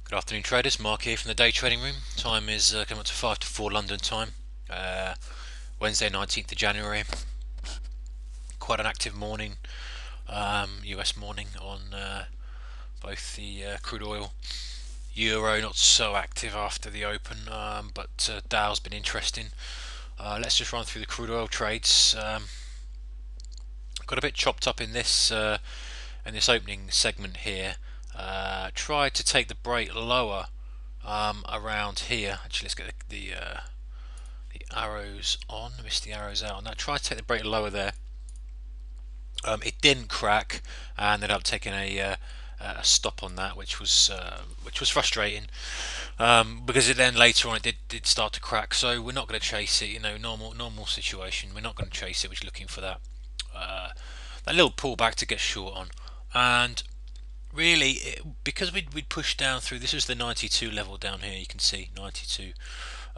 Good afternoon, traders. Mark here from the day trading room. Time is coming up to 5 to 4 London time. Wednesday, 19th of January. Quite an active morning, US morning on both the crude oil. Euro not so active after the open, but Dow's been interesting. Let's just run through the crude oil trades. Got a bit chopped up in this opening segment here. Tried to take the break lower around here. Actually, let's get the arrows on. Missed the arrows out on that. Tried to take the break lower there. It didn't crack, and ended up taking a stop on that, which was frustrating, because it then later on it did start to crack. So we're not going to chase it. Normal situation. We're not going to chase it. We're just looking for that little pullback to get short on, and really, because we'd pushed down through. This was the 92 level down here. You can see 92.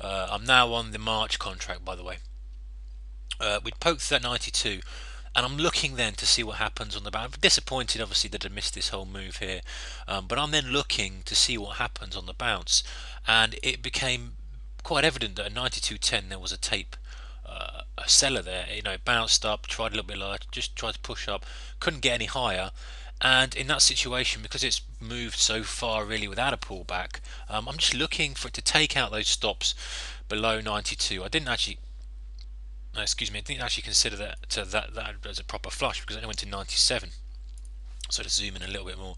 I'm now on the March contract, by the way. We'd poked through that 92, and I'm looking then to see what happens on the bounce. I'm disappointed, obviously, that I missed this whole move here, but I'm then looking to see what happens on the bounce, and it became quite evident that at 92.10 there was a tape. A seller there, bounced up, tried a little bit lower, just tried to push up, couldn't get any higher, and in that situation, because it's moved so far really without a pullback, I'm just looking for it to take out those stops below 92. I didn't actually, excuse me, I didn't actually consider that as a proper flush, because it only went to 97. So to zoom in a little bit more.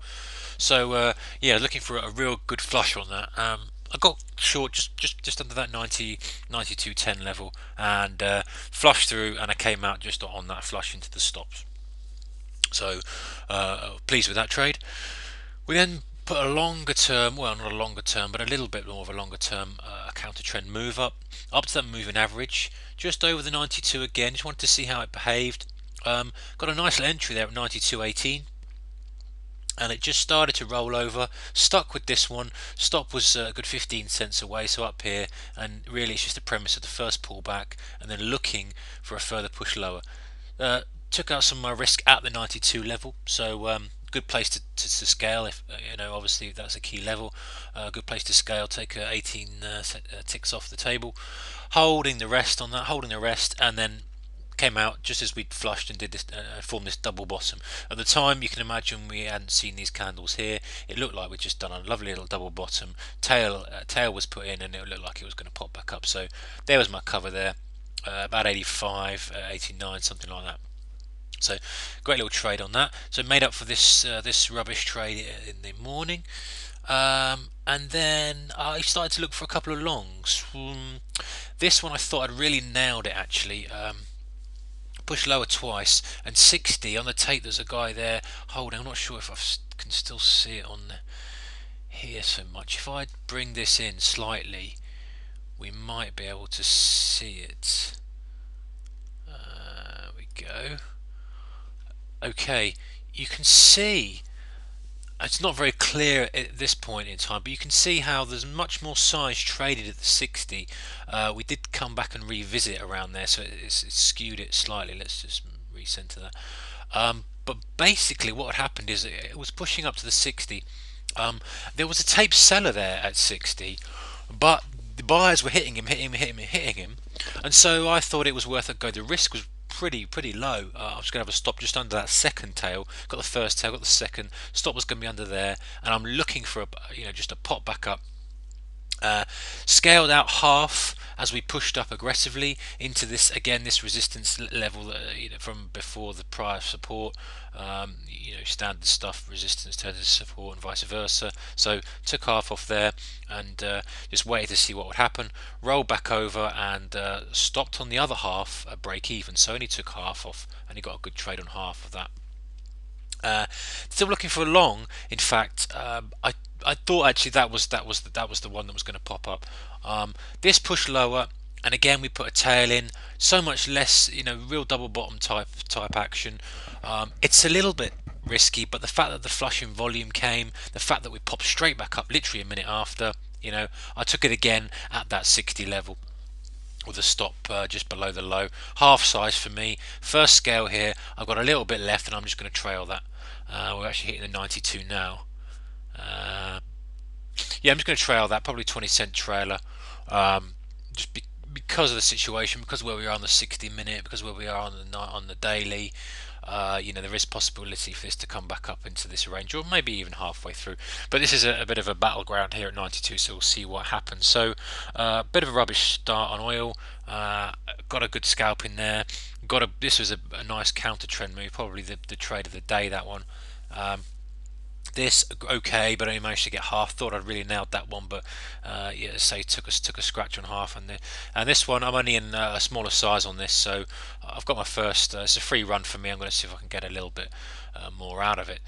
So yeah, looking for a real good flush on that. I got short just under that 92.10 level, and flushed through, and I came out just on that flush into the stops. So pleased with that trade. We then put a longer term, well, not a longer term, but a little bit more of a longer term counter trend move up to that moving average, just over the 92 again. Just wanted to see how it behaved. Got a nice little entry there at 92.18, and it just started to roll over. Stuck with this one. Stop was a good 15 cents away, so up here, and really it's just the premise of the first pullback, and then looking for a further push lower. Took out some of my risk at the 92 level, so good place to scale. If obviously that's a key level, good place to scale. Take 18 ticks off the table, holding the rest on that, holding the rest, and then came out just as we'd flushed and did this, formed this double bottom. At the time, you can imagine we hadn't seen these candles here. It looked like we'd just done a lovely little double bottom. Tail was put in, and it looked like it was going to pop back up. So there was my cover there, about 85, 89, something like that. So great little trade on that. So made up for this rubbish trade in the morning, and then I started to look for a couple of longs. This one I thought I'd really nailed it actually. Pushed lower twice, and 60 on the tape. There's a guy there holding. I'm not sure if I can still see it on here so much. If I bring this in slightly, we might be able to see it. There we go. Okay, you can see it's not very clear at this point in time, but you can see how there's much more size traded at the 60. We did come back and revisit around there, so it's skewed it slightly. Let's just recenter that. But basically what had happened is it was pushing up to the 60. There was a tape seller there at 60, but the buyers were hitting him, and so I thought it was worth a go. The risk was pretty low. I was going to have a stop just under that second tail. Got the first tail, got the second. Stop was going to be under there, and I'm looking for just a pop back up. Scaled out half as we pushed up aggressively into this resistance level from before the prior support. Standard stuff, resistance turns into support and vice versa. So took half off there, and just waited to see what would happen. Rolled back over and stopped on the other half at break even. So only took half off, and he got a good trade on half of that. Still looking for a long. In fact, I thought actually that was the one that was going to pop up. This push lower, and again we put a tail in. So much less, real double bottom type action. It's a little bit risky, but the fact that the flush in volume came, the fact that we popped straight back up literally a minute after, I took it again at that 60 level, with a stop just below the low. Half size for me. First scale here. I've got a little bit left, and I'm just going to trail that. We're actually hitting the 92 now. yeah, I'm just going to trail that, probably 20-cent trailer, just because of the situation, because of where we are on the 60-minute, because of where we are on the night, on the daily. There is possibility for this to come back up into this range, or maybe even halfway through. But this is a bit of a battleground here at 92, so we'll see what happens. So, a bit of a rubbish start on oil. Got a good scalp in there. This was a nice counter trend move, probably the trade of the day. That one. This okay, but I only managed to get half. Thought I'd really nailed that one, but yeah, say took a scratch on half. And this one, I'm only in a smaller size on this, so I've got my first. It's a free run for me. I'm going to see if I can get a little bit more out of it.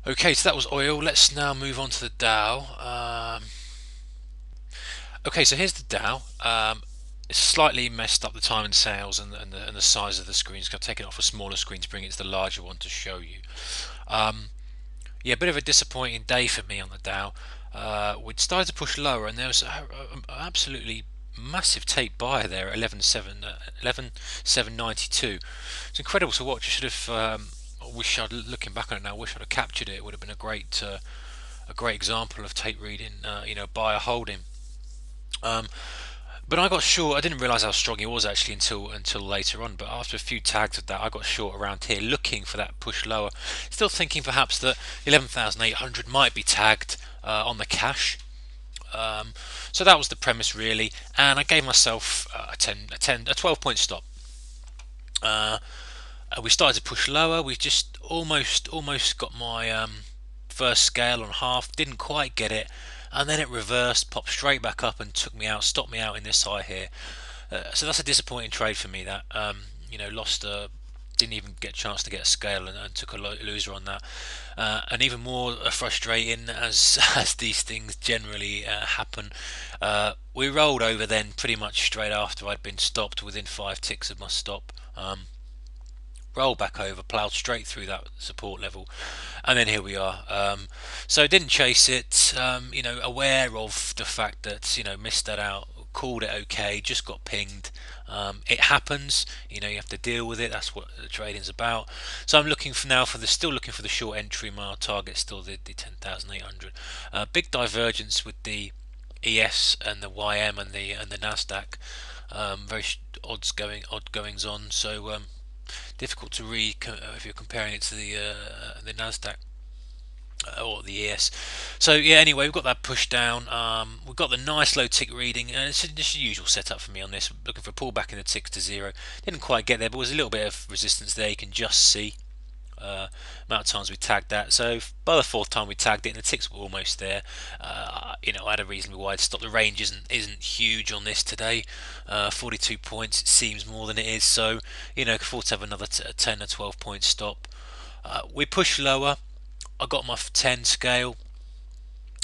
Okay, so that was oil. Let's now move on to the Dow. Okay, so here's the Dow. It's slightly messed up the time and sales and the size of the screens. I've taken it off a smaller screen to bring it to the larger one to show you. Yeah, a bit of a disappointing day for me on the Dow. We'd started to push lower, and there was an absolutely massive tape buyer there at 11,792. It's incredible to watch. I should have. Looking back on it now, I wish I'd have captured it. It would have been a great example of tape reading. Buyer holding. But I got short. I didn't realise how strong he was actually until later on. But after a few tags of that, I got short around here, looking for that push lower. Still thinking perhaps that 11,800 might be tagged on the cash. So that was the premise really, and I gave myself a 12-point stop. We started to push lower. We just almost got my first scale on half. Didn't quite get it, and then it reversed, popped straight back up and took me out, stopped me out in this high here. So that's a disappointing trade for me. That lost didn't even get a chance to get a scale and took a loser on that. And even more frustrating, as these things generally happen, we rolled over then pretty much straight after I'd been stopped, within 5 ticks of my stop. Rolled back over, ploughed straight through that support level, and then here we are. So didn't chase it, aware of the fact that missed that out, called it okay, just got pinged. It happens, you have to deal with it. That's what the trading's about. So I'm looking for now still looking for the short entry. My target still the 10,800. Big divergence with the ES and the YM and the Nasdaq. Very odd goings on. So difficult to read if you're comparing it to the Nasdaq or the ES. So yeah, anyway, we've got that push down. We've got the nice low tick reading, and it's just the usual setup for me on this. Looking for a pullback in the ticks to zero. Didn't quite get there, but was a little bit of resistance there. You can just see amount of times we tagged that. So by the 4th time we tagged it, and the ticks were almost there. I had a reasonably wide stop. The range isn't huge on this today. 42 points. It seems more than it is. So could afford to have another 10 or 12 point stop. We push lower. I got my 10 scale,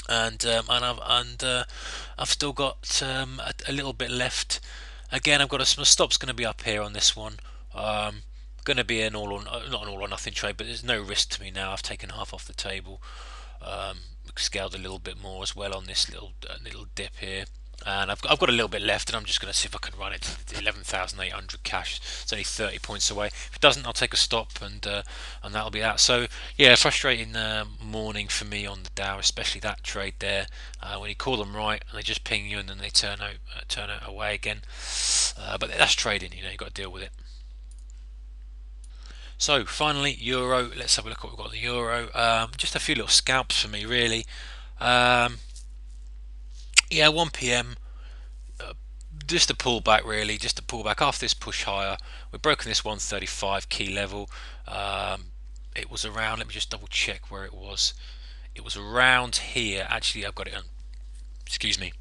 and I've still got a little bit left. Again, I've got my stop's going to be up here on this one. Going to be not an all or nothing trade, but there's no risk to me now. I've taken half off the table, scaled a little bit more as well on this little dip here, and I've got a little bit left, and I'm just going to see if I can run it to 11,800 cash. It's only 30 points away. If it doesn't, I'll take a stop, and that'll be that. So yeah, frustrating morning for me on the Dow, especially that trade there. When you call them right and they just ping you, and then they turn out away again. But that's trading. You've got to deal with it. So finally, Euro. Let's have a look at what we've got. The Euro. Just a few little scalps for me, really. Yeah, 1 p.m. Just a pullback, really. Just a pullback after this push higher. We've broken this 135 key level. It was around. Let me just double check where it was. It was around here. Actually, I've got it on. Excuse me.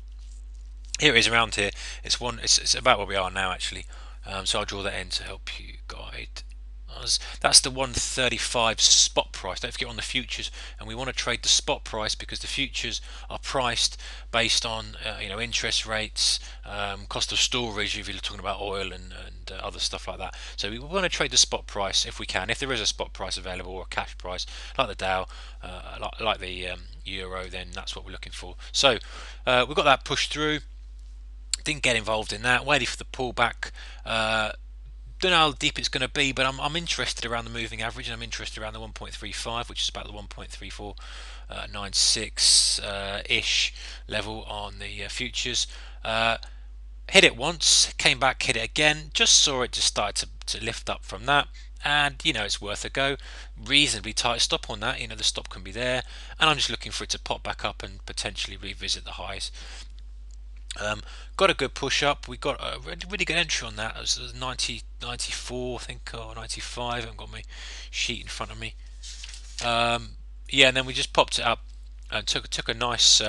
Here it is, around here. It's about where we are now, actually. So I'll draw that in to help you guide. That's the 135 spot price. Don't forget on the futures, and we want to trade the spot price because the futures are priced based on interest rates, cost of storage if you're talking about oil and other stuff like that. So we want to trade the spot price if we can, if there is a spot price available or a cash price like the Dow, like the Euro. Then that's what we're looking for. So we've got that push through. Didn't get involved in that. Waited for the pullback. don't know how deep it's going to be, but I'm interested around the moving average, and I'm interested around the 1.35, which is about the 1.3496 ish level on the futures. Hit it once, came back, hit it again, just saw it just started to lift up from that, and it's worth a go. Reasonably tight stop on that, the stop can be there, and I'm just looking for it to pop back up and potentially revisit the highs. Got a good push up. We got a really good entry on that. It was 90, 94, I think, or 95. I haven't got my sheet in front of me. Yeah, and then we just popped it up and took a nice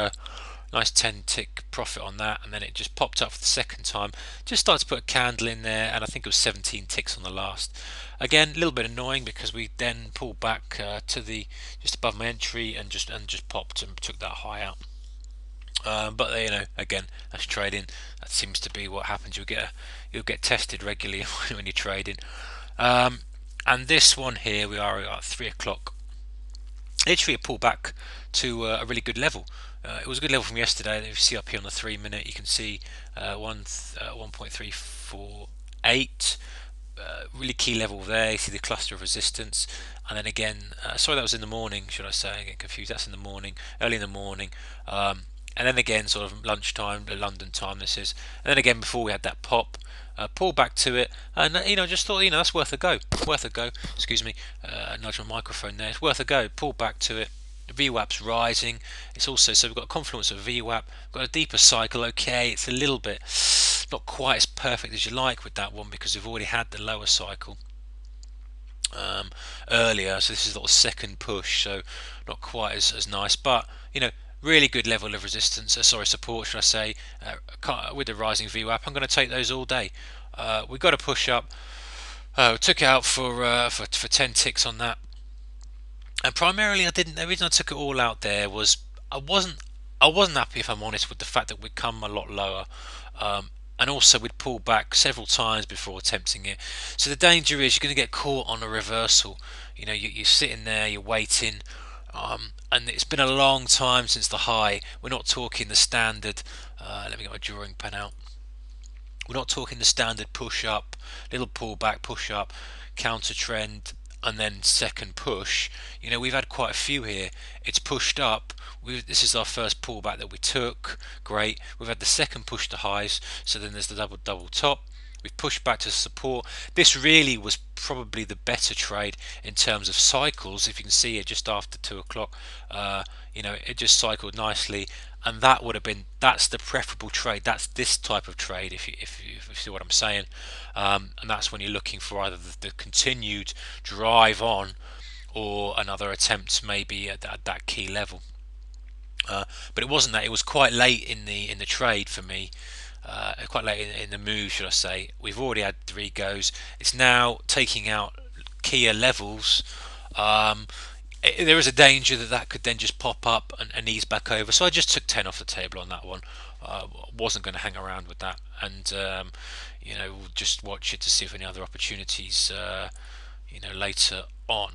10 tick profit on that, and then it just popped up for the second time. Just started to put a candle in there, and I think it was 17 ticks on the last. Again, a little bit annoying because we then pulled back to the just above my entry and just popped and took that high out. But again, that's trading. That seems to be what happens. You'll get tested regularly when you're trading. And this one here, we are at 3 o'clock. Literally a pullback to a really good level. It was a good level from yesterday. If you see up here on the 3-minute, you can see 1.348. Really key level there. You see the cluster of resistance, and then again, sorry, that was in the morning. Should I say? I get confused. That's in the morning, early in the morning. And then again, sort of lunchtime, London time. This is, and then again before we had that pop, pull back to it, and just thought that's worth a go. Worth a go. Excuse me, nudge my microphone there. It's worth a go. Pull back to it. VWAP's rising. It's also, so we've got a confluence of VWAP. We've got a deeper cycle. Okay, it's a little bit not quite as perfect as you like with that one because we've already had the lower cycle earlier. So this is a little second push. So not quite as nice, but really good level of resistance, support should I say, with the rising VWAP. I'm going to take those all day. We got a push up, took it out for 10 ticks on that, and primarily the reason I took it all out there was I wasn't happy, if I'm honest, with the fact that we'd come a lot lower, and also we'd pulled back several times before attempting it. So the danger is you're going to get caught on a reversal. You're sitting there, you're waiting, and it's been a long time since the high. We're not talking the standard. Let me get my drawing pen out. We're not talking the standard push up, little pullback, push up, counter trend, and then second push. We've had quite a few here. It's pushed up. This is our first pullback that we took. Great. We've had the second push to highs. So then there's the double top. We've pushed back to support. This really was probably the better trade in terms of cycles. If you can see it just after 2 o'clock, it just cycled nicely, and that's the preferable trade. That's this type of trade, if you see what I'm saying, and that's when you're looking for either the continued drive on or another attempt maybe at that key level. But it wasn't that. It was quite late in the trade for me. Quite late in the move, should I say. We've already had 3 goes. It's now taking out key levels. There is a danger that could then just pop up and ease back over. So I just took 10 off the table on that one. Wasn't going to hang around with that, and we'll just watch it to see if any other opportunities later on.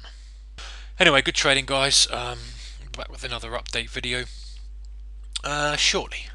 Anyway, good trading, guys. Back with another update video shortly.